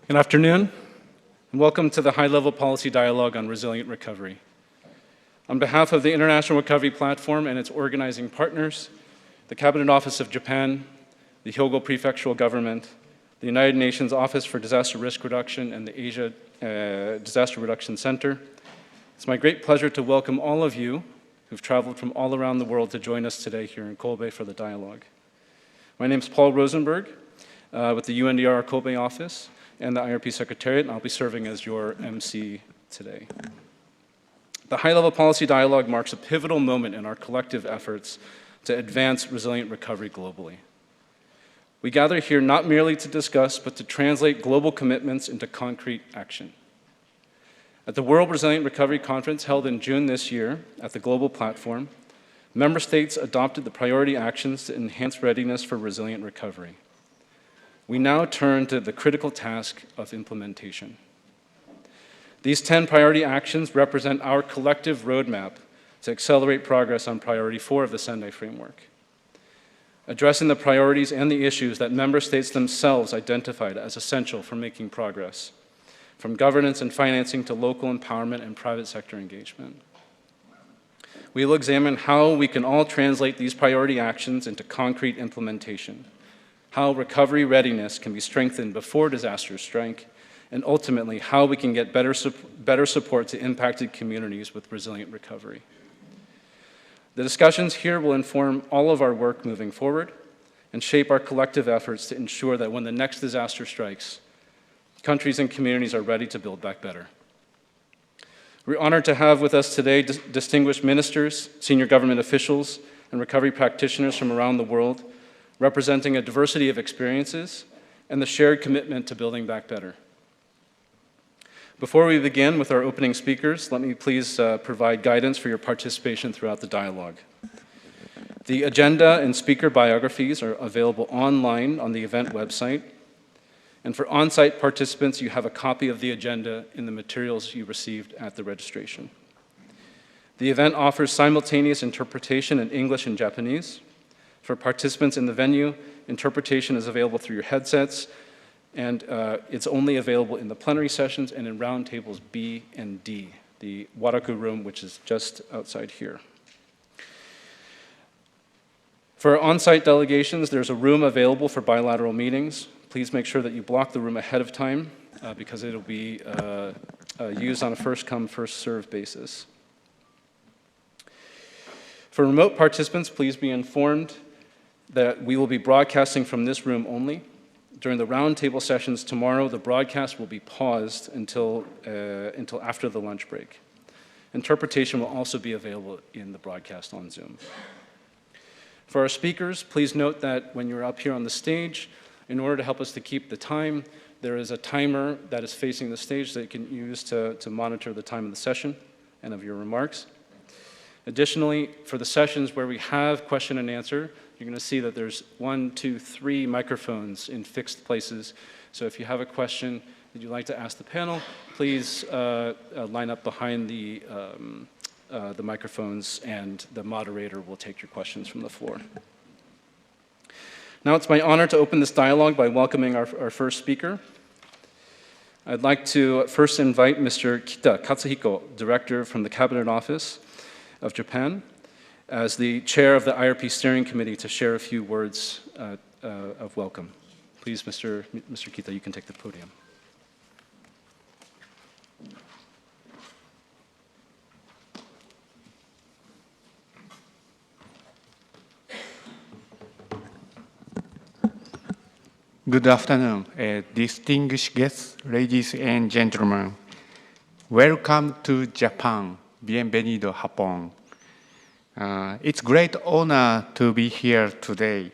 Good afternoon, and welcome to the High-Level Policy Dialogue on Resilient Recovery. On behalf of the International Recovery Platform and its organizing partners, the Cabinet Office of Japan, the Hyogo Prefectural Government, the United Nations Office for Disaster Risk Reduction, and the Asia Disaster Reduction Center, it's my great pleasure to welcome all of you who've traveled from all around the world to join us today here in Kobe for the dialogue. My name is Paul Rosenberg with the UNDR Kobe office and the IRP Secretariat, and I'll be serving as your MC today. The High-Level Policy Dialogue marks a pivotal moment in our collective efforts to advance resilient recovery globally. We gather here not merely to discuss, but to translate global commitments into concrete action. At the World Resilient Recovery Conference held in June this year at the Global Platform, member states adopted the priority actions to enhance readiness for resilient recovery. We now turn to the critical task of implementation. These 10 priority actions represent our collective roadmap to accelerate progress on Priority 4 of the Sendai Framework, addressing the priorities and the issues that member states themselves identified as essential for making progress, from governance and financing to local empowerment and private sector engagement. We will examine how we can all translate these priority actions into concrete implementation, how recovery readiness can be strengthened before disasters strike, and ultimately how we can get better support to impacted communities with resilient recovery. The discussions here will inform all of our work moving forward and shape our collective efforts to ensure that when the next disaster strikes, countries and communities are ready to build back better. We're honored to have with us today distinguished ministers, senior government officials, and recovery practitioners from around the world, representing a diversity of experiences and the shared commitment to building back better. Before we begin with our opening speakers, let me please provide guidance for your participation throughout the dialogue. The agenda and speaker biographies are available online on the event website. And for on-site participants, you have a copy of the agenda in the materials you received at the registration. The event offers simultaneous interpretation in English and Japanese. For participants in the venue, interpretation is available through your headsets, and it's only available in the plenary sessions and in round tables B and D, the Waraku room, which is just outside here. For on-site delegations, there's a room available for bilateral meetings. Please make sure that you block the room ahead of time because it'll be used on a first-come, first-served basis. For remote participants, please be informed that we will be broadcasting from this room only. During the roundtable sessions tomorrow, the broadcast will be paused until after the lunch break. Interpretation will also be available in the broadcast on Zoom. For our speakers, please note that when you're up here on the stage, in order to help us to keep the time, there is a timer that is facing the stage that you can use to monitor the time of the session and of your remarks. Additionally, for the sessions where we have question and answer, you're going to see that there's 1, 2, 3 microphones in fixed places. So if you have a question that you'd like to ask the panel, please line up behind the microphones, and the moderator will take your questions from the floor. Now it's my honor to open this dialogue by welcoming our first speaker. I'd like to first invite Mr. Kita Katsuhiko, Director from the Cabinet Office of Japan, as the chair of the IRP Steering Committee, to share a few words of welcome. Please, Mr. Kita, you can take the podium. Good afternoon, distinguished guests, ladies and gentlemen. Welcome to Japan. Bienvenido, Japón. It's a great honor to be here today.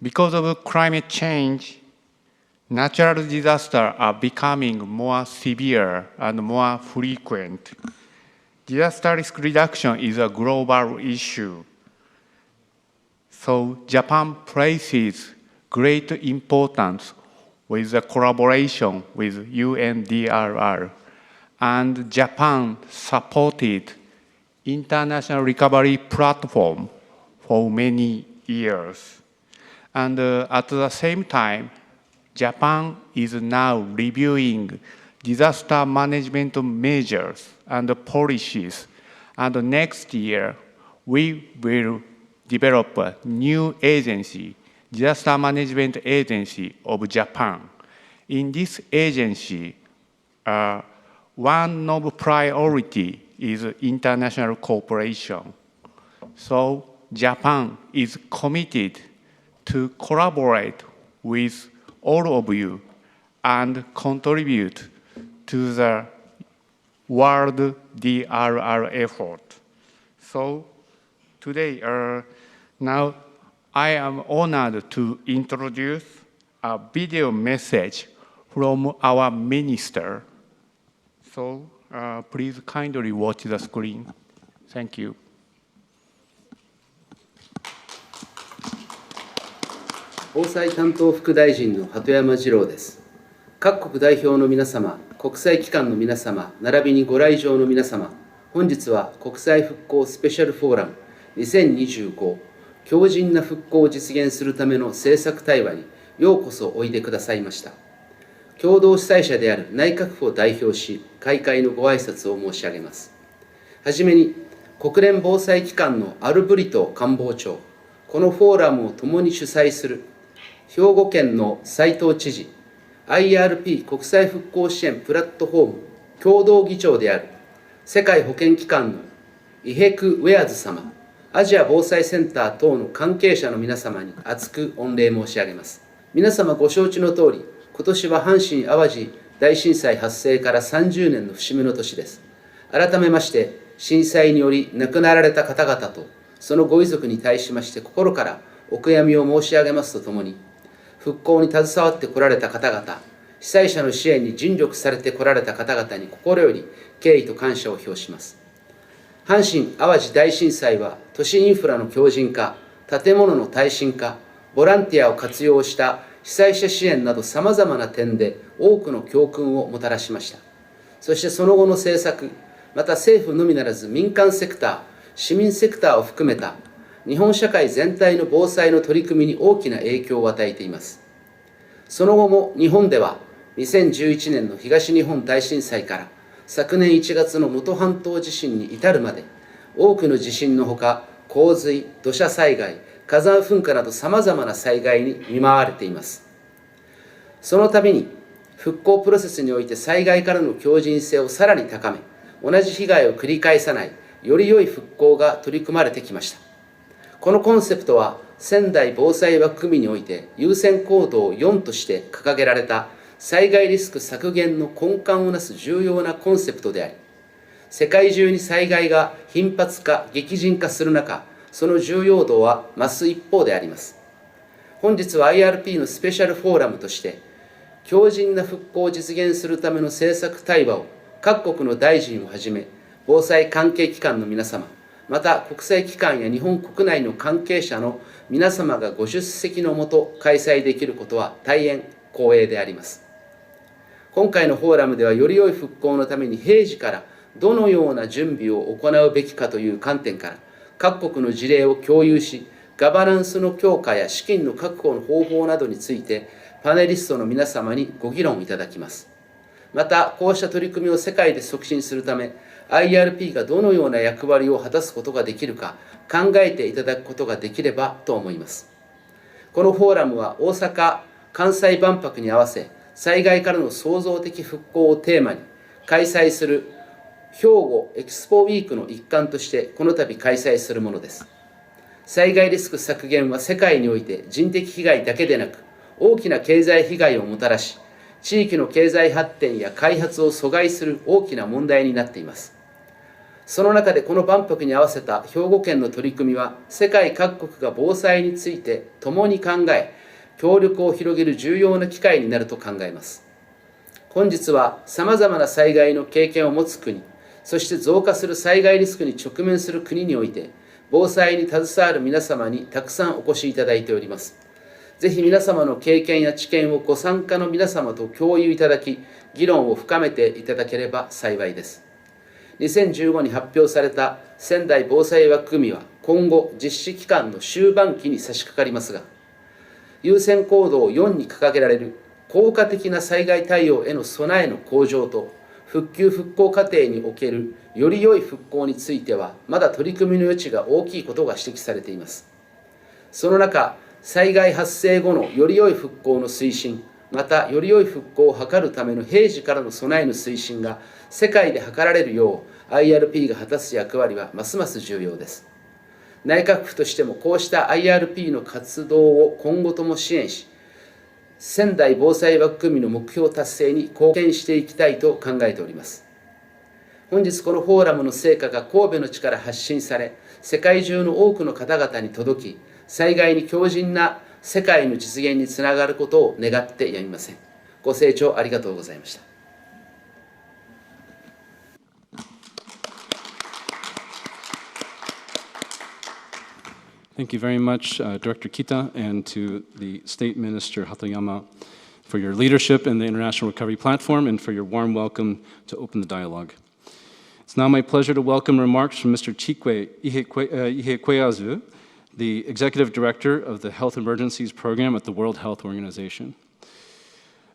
Because of climate change, natural disasters are becoming more severe and more frequent. Disaster risk reduction is a global issue. So Japan places great importance with the collaboration with UNDRR, and Japan supported international recovery platform for many years. And at the same time, Japan is now reviewing disaster management measures and policies, and next year we will develop a new agency, Disaster Management Agency of Japan. In this agency, one of priority is international cooperation. So Japan is committed to collaborate with all of you and contribute to the world DRR effort. So today, now I am honored to introduce a video message from our minister. So please kindly watch the screen. Thank you. 防災担当副大臣の鳩山二郎です。各国代表の皆様、国際機関の皆様、並びにご来場の皆様、本日は国際復興スペシャルフォーラム2025強靭な復興を実現するための政策対話にようこそおいでくださいました。共同主催者である内閣府を代表し、開会のご挨拶を申し上げます。はじめに、国連防災機関のアルブリト官房長、このフォーラムを共に主催する兵庫県の斉藤知事、IRP 国際復興支援プラットフォーム共同議長である世界保健機関のイヘク・ウェアズ様、アジア防災センター等の関係者の皆様に厚く御礼申し上げます。皆様ご承知の通り、今年は阪神・淡路大震災発生から30年の節目の年です。改めまして、震災により亡くなられた方々と、そのご遺族に対しまして心からお悔やみを申し上げますとともに、復興に携わってこられた方々、被災者の支援に尽力されてこられた方々に心より敬意と感謝を表します。阪神・淡路大震災は都市インフラの強靭化、建物の耐震化、ボランティアを活用した被災者支援などさまざまな点で多くの教訓をもたらしました。そしてその後の政策、また政府のみならず民間セクター、市民セクターを含めた日本社会全体の防災の取り組みに大きな影響を与えています。その後も日本では2011年の東日本大震災から昨年1月の能登半島地震に至るまで多くの地震のほか洪水、土砂災害、火山噴火などさまざまな災害に見舞われています。そのために復興プロセスにおいて災害からの強靭性をさらに高め、同じ被害を繰り返さないより良い復興が取り組まれてきました。このコンセプトは仙台防災枠組みにおいて優先行動4として掲げられた災害リスク削減の根幹をなす重要なコンセプトであり、世界中に災害が頻発化、激甚化する中、その重要度は増す一方であります。本日は IRP のスペシャルフォーラムとして、強靭な復興を実現するための政策対話を各国の大臣をはじめ、防災関係機関の皆様、また国際機関や日本国内の関係者の皆様がご出席のもと開催できることは大変光栄であります。今回のフォーラムではより良い復興のために平時からどのような準備を行うべきかという観点から各国の事例を共有し、ガバナンスの強化や資金の確保の方法などについてパネリストの皆様にご議論いただきます。また、こうした取り組みを世界で促進するため、IRP がどのような役割を果たすことができるか考えていただくことができればと思います。このフォーラムは大阪・関西万博に合わせ、災害からの創造的復興をテーマに開催する兵庫エキスポウィークの一環としてこの度開催するものです。災害リスク削減は世界において人的被害だけでなく、大きな経済被害をもたらし、地域の経済発展や開発を阻害する大きな問題になっています。その中でこの万博に合わせた兵庫県の取り組みは、世界各国が防災について共に考え、協力を広げる重要な機会になると考えます。本日はさまざまな災害の経験を持つ国、そして増加する災害リスクに直面する国において、防災に携わる皆様にたくさんお越しいただいております。ぜひ皆様の経験や知見をご参加の皆様と共有いただき、議論を深めていただければ幸いです。2015に発表された仙台防災枠組みは今後実施期間の終盤期に差し掛かりますが、優先行動4に掲げられる効果的な災害対応への備えの向上と、復旧・復興過程におけるより良い復興については、まだ取り組みの余地が大きいことが指摘されています。その中、災害発生後のより良い復興の推進、またより良い復興を図るための平時からの備えの推進が世界で図られるよう IRP が果たす役割はますます重要です。内閣府としてもこうした IRP の活動を今後とも支援し、仙台防災枠組みの目標達成に貢献していきたいと考えております。本日このフォーラムの成果が神戸の地から発信され、世界中の多くの方々に届き、災害に強靭な世界の実現につながることを願ってやみません。ご清聴ありがとうございました。Thank you very much, Director Kita, and to the State Minister Hatoyama for your leadership in the International Recovery Platform and for your warm welcome to open the dialogue. It's now my pleasure to welcome remarks from Mr. Chikwe Ihekweazu, the Executive Director of the Health Emergencies Program at the World Health Organization.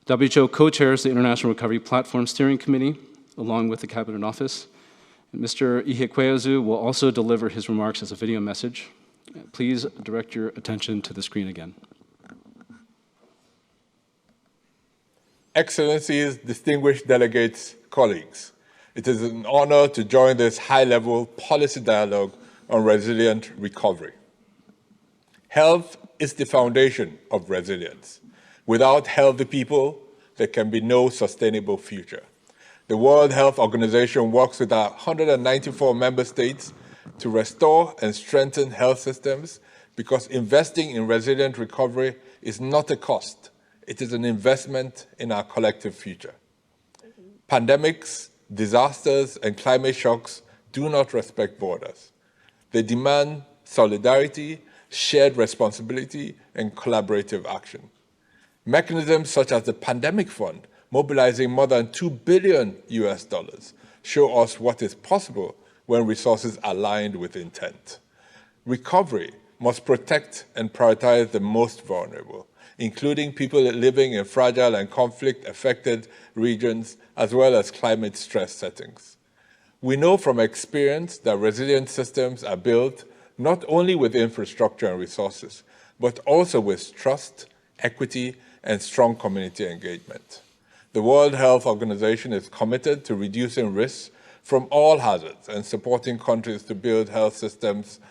WHO co-chairs the International Recovery Platform Steering Committee, along with the Cabinet Office. And Mr. Ihekweazu will also deliver his remarks as a video message. Please direct your attention to the screen again. Excellencies, distinguished delegates, colleagues, it is an honor to join this high-level policy dialogue on resilient recovery. Health is the foundation of resilience. Without healthy people, there can be no sustainable future. The World Health Organization works with our 194 member states to restore and strengthen health systems because investing in resilient recovery is not a cost. It is an investment in our collective future. Pandemics, disasters, and climate shocks do not respect borders. They demand solidarity, shared responsibility, and collaborative action. Mechanisms such as the Pandemic Fund, mobilizing more than $2 billion, show us what is possible when resources are aligned with intent. Recovery must protect and prioritize the most vulnerable, including people living in fragile and conflict-affected regions, as well as climate-stressed settings. We know from experience that resilient systems are built not only with infrastructure and resources, but also with trust, equity, and strong community engagement. The World Health Organization is committed to reducing risks from all hazards and supporting countries to build health systems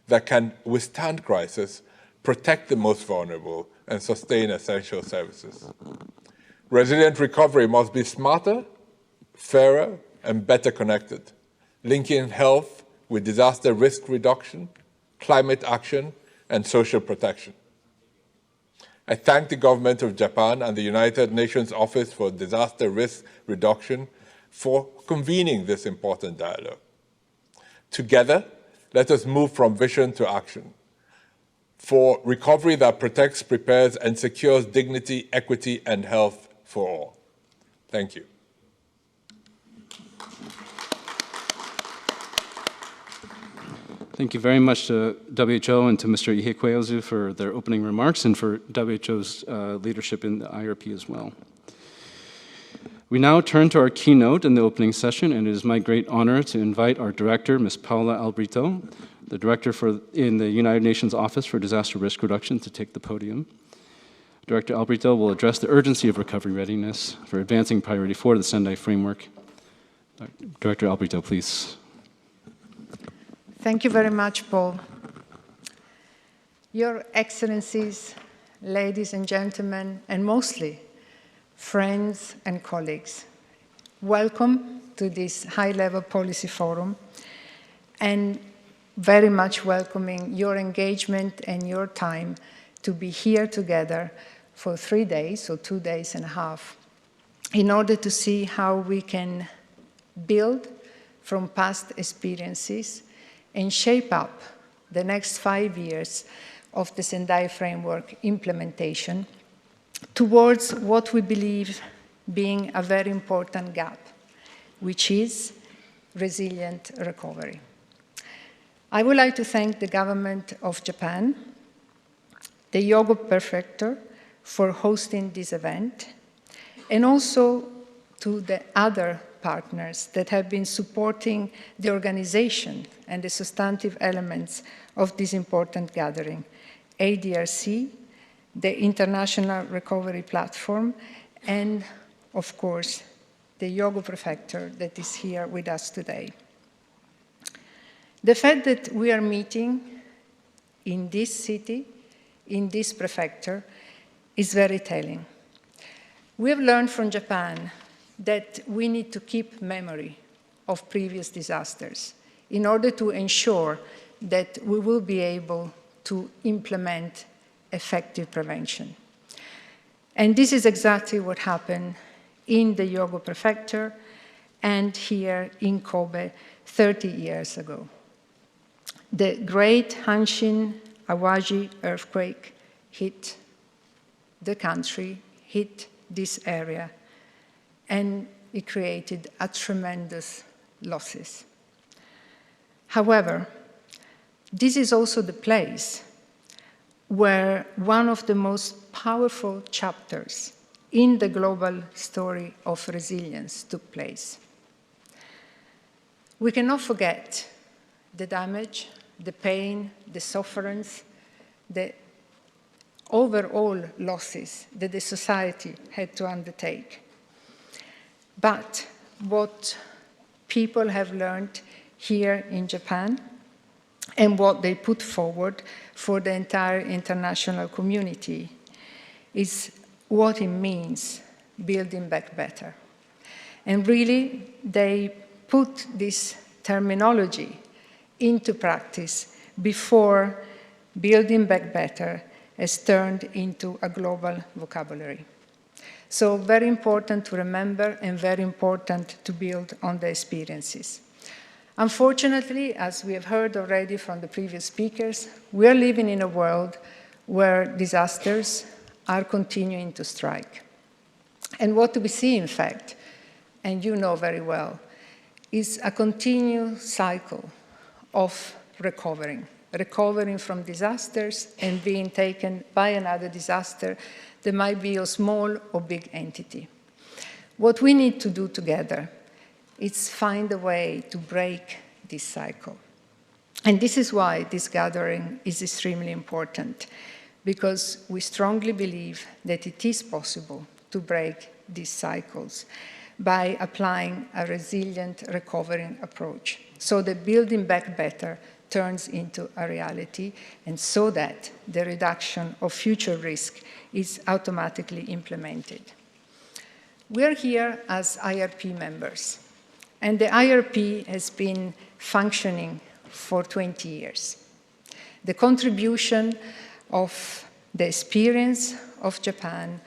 that can withstand crisis, protect the most vulnerable, and sustain essential services. Resilient recovery must be smarter, fairer, and better connected, linking health with disaster risk reduction, climate action, and social protection. I thank the government of Japan and the United Nations Office for Disaster Risk Reduction for convening this important dialogue. Together, let us move from vision to action for recovery that protects, prepares, and secures dignity, equity, and health for all. Thank you. Thank you very much to WHO and to Mr. Ihekweazu for their opening remarks and for WHO's leadership in the IRP as well. We now turn to our keynote in the opening session, and it is my great honor to invite our director, Ms. Paula Albrito, the director in the United Nations Office for Disaster Risk Reduction, to take the podium. Director Albrito will address the urgency of recovery readiness for advancing priority 4 of the Sendai framework. Director Albrito, please. Thank you very much, Paul. Your Excellencies, ladies and gentlemen, and mostly friends and colleagues, welcome to this high-level policy forum, and very much welcoming your engagement and your time to be here together for 3 days, or 2 days and a half, in order to see how we can build from past experiences and shape up the next 5 years of the Sendai framework implementation towards what we believe being a very important gap, which is resilient recovery. I would like to thank the government of Japan, the Yogo Prefecture, for hosting this event, and also to the other partners that have been supporting the organization and the substantive elements of this important gathering. ADRC, the International Recovery Platform, and of course, the Hyogo Prefecture that is here with us today. The fact that we are meeting in this city, in this prefecture, is very telling. We have learned from Japan that we need to keep memory of previous disasters in order to ensure that we will be able to implement effective prevention. And this is exactly what happened in the Hyogo Prefecture and here in Kobe 30 years ago. The great Hanshin Awaji earthquake hit the country, hit this area, and it created a tremendous losses. However, this is also the place where one of the most powerful chapters in the global story of resilience took place. We cannot forget the damage, the pain, the sufferance, the overall losses that the society had to undertake. But what people have learned here in Japan and what they put forward for the entire international community is what it means building back better. And really, they put this terminology into practice before building back better has turned into a global vocabulary. So very important to remember and very important to build on the experiences. Unfortunately, as we have heard already from the previous speakers, we are living in a world where disasters are continuing to strike. And what we see, in fact, and you know very well, is a continued cycle of recovering from disasters and being taken by another disaster that might be a small or big entity. What we need to do together is find a way to break this cycle. And this is why this gathering is extremely important, because we strongly believe that it is possible to break these cycles by applying a resilient recovering approach, so that building back better turns into a reality, and so that the reduction of future risk is automatically implemented. We are here as IRP members, and the IRP has been functioning for 20 years. The contribution of the experience of Japan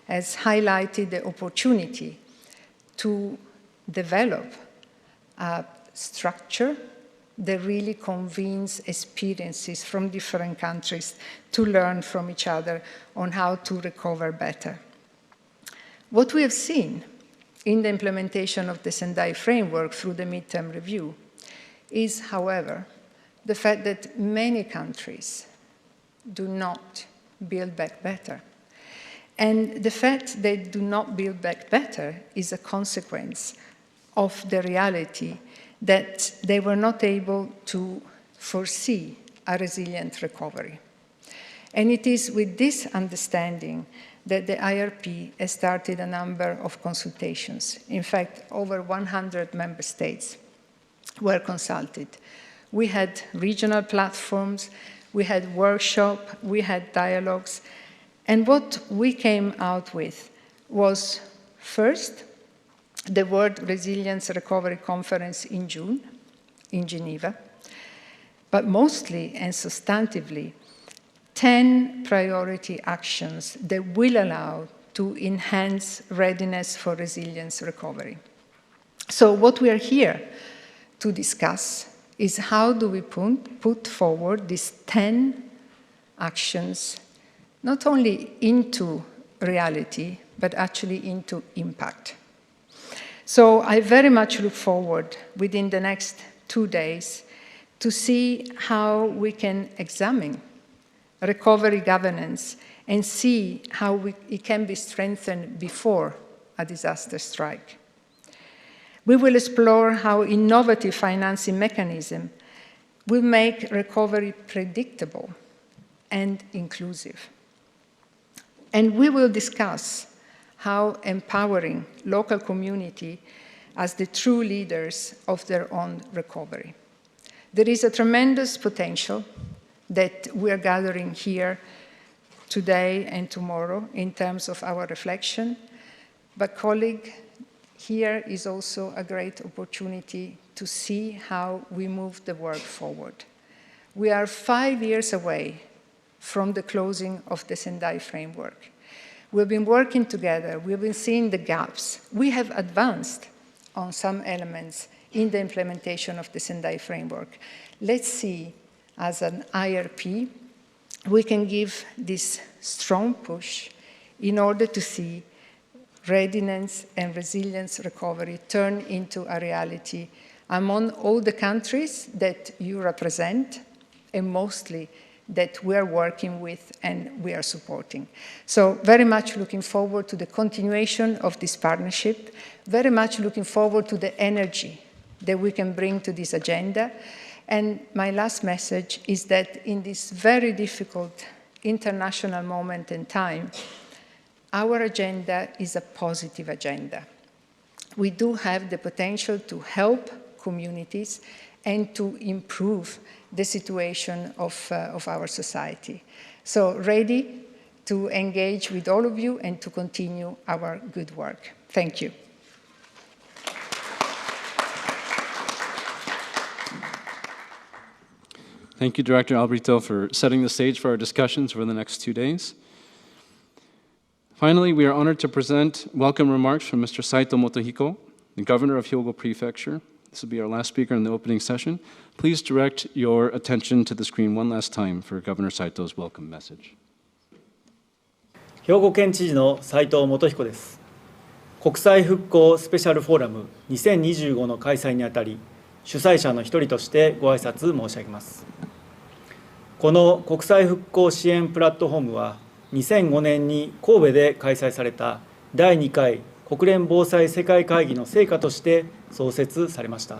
has highlighted the opportunity to develop a structure that really convenes experiences from different countries to learn from each other on how to recover better. What we have seen in the implementation of the Sendai framework through the midterm review is, however, the fact that many countries do not build back better. And the fact they do not build back better is a consequence of the reality that they were not able to foresee a resilient recovery. And it is with this understanding that the IRP has started a number of consultations. In fact, over 100 member states were consulted. We had regional platforms, we had workshops, we had dialogues, and what we came out with was, first, the World Resilience Recovery Conference in June in Geneva, but mostly and substantively, 10 priority actions that will allow to enhance readiness for resilience recovery. So what we are here to discuss is how do we put forward these 10 actions not only into reality, but actually into impact. So I very much look forward within the next 2 days to see how we can examine recovery governance and see how it can be strengthened before a disaster strike. We will explore how innovative financing mechanisms will make recovery predictable and inclusive. And we will discuss how empowering local community as the true leaders of their own recovery. There is a tremendous potential that we are gathering here today and tomorrow in terms of our reflection, but colleague, here is also a great opportunity to see how we move the work forward. We are 5 years away from the closing of the Sendai framework. We've been working together, we've been seeing the gaps. We have advanced on some elements in the implementation of the Sendai framework. Let's see, as an IRP, we can give this strong push in order to see readiness and resilience recovery turn into a reality among all the countries that you represent, and mostly that we are working with and we are supporting. So very much looking forward to the continuation of this partnership, very much looking forward to the energy that we can bring to this agenda. And my last message is that in this very difficult international moment in time, our agenda is a positive agenda. We do have the potential to help communities and to improve the situation of our society. So ready to engage with all of you and to continue our good work. Thank you. Thank you, Director Albrito, for setting the stage for our discussions for the next 2 days. Finally, we are honored to present welcome remarks from Mr. Saito Motohiko, the Governor of Hyogo Prefecture. This will be our last speaker in the opening session. Please direct your attention to the screen one last time for Governor Saito's welcome message. 兵庫県知事の斉藤元彦です。国際復興スペシャルフォーラム2025の開催にあたり、主催者の一人としてご挨拶申し上げます。この国際復興支援プラットフォームは、2005年に神戸で開催された第2回国連防災世界会議の成果として創設されました。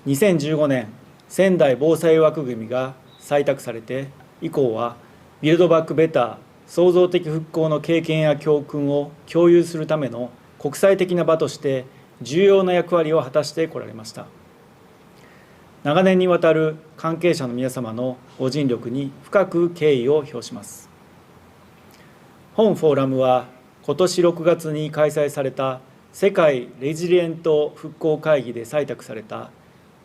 2015年、仙台防災枠組みが採択されて以降は、ビルドバックベター、創造的復興の経験や教訓を共有するための国際的な場として重要な役割を果たしてこられました。長年にわたる関係者の皆様のご尽力に深く敬意を表します。本フォーラムは今年6月に開催された世界レジリエント復興会議で採択された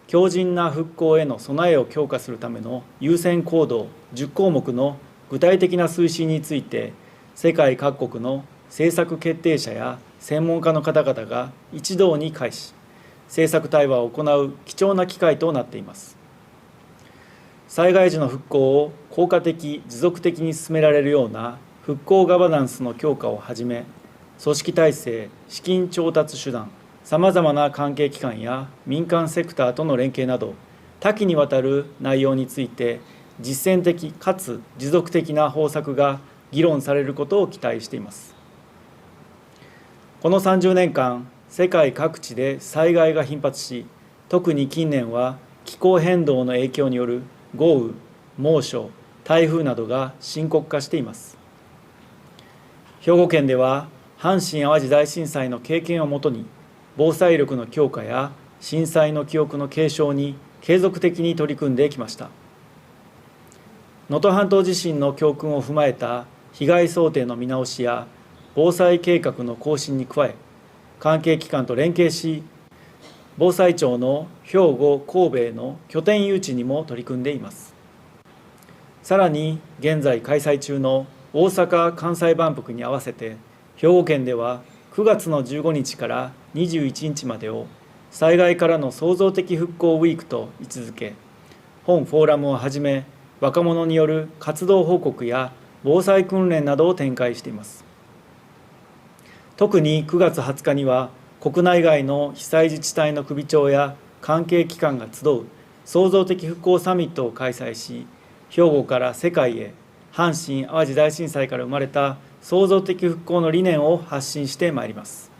強靭な復興への備えを強化するための優先行動10項目の具体的な推進について、世界各国の政策決定者や専門家の方々が一堂に会し、政策対話を行う貴重な機会となっています。災害時の復興を効果的、持続的に進められるような復興ガバナンスの強化をはじめ、組織体制、資金調達手段、さまざまな関係機関や民間セクターとの連携など、多岐にわたる内容について、実践的かつ持続的な方策が議論されることを期待しています。この30年間、世界各地で災害が頻発し、特に近年は気候変動の影響による豪雨、猛暑、台風などが深刻化しています。兵庫県では、阪神・淡路大震災の経験をもとに、防災力の強化や震災の記憶の継承に継続的に取り組んできました。能登半島地震の教訓を踏まえた被害想定の見直しや防災計画の更新に加え、関係機関と連携し、防災庁の兵庫・神戸への拠点誘致にも取り組んでいます。さらに現在開催中の大阪・関西万博に合わせて、兵庫県では9月の15日から21日までを災害からの創造的復興ウィークと位置づけ、本フォーラムをはじめ、若者による活動報告や防災訓練などを展開しています。特に9月20日には、国内外の被災自治体の首長や関係機関が集う創造的復興サミットを開催し、兵庫から世界へ阪神・淡路大震災から生まれた創造的復興の理念を発信してまいります。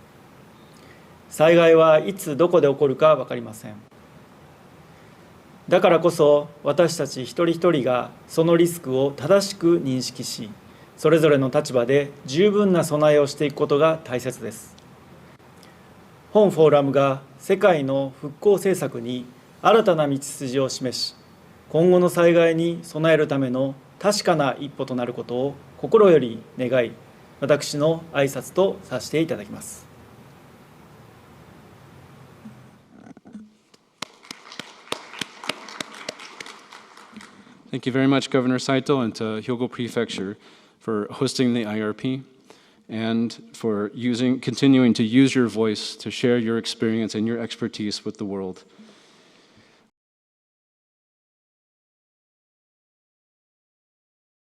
災害はいつどこで起こるか分かりません。だからこそ私たち一人一人がそのリスクを正しく認識し、それぞれの立場で十分な備えをしていくことが大切です。本フォーラムが世界の復興政策に新たな道筋を示し、今後の災害に備えるための確かな一歩となることを心より願い、私の挨拶とさせていただきます。Thank you very much, Governor Saito, and to Hyogo Prefecture for hosting the IRP and for continuing to use your voice to share your experience and your expertise with the world.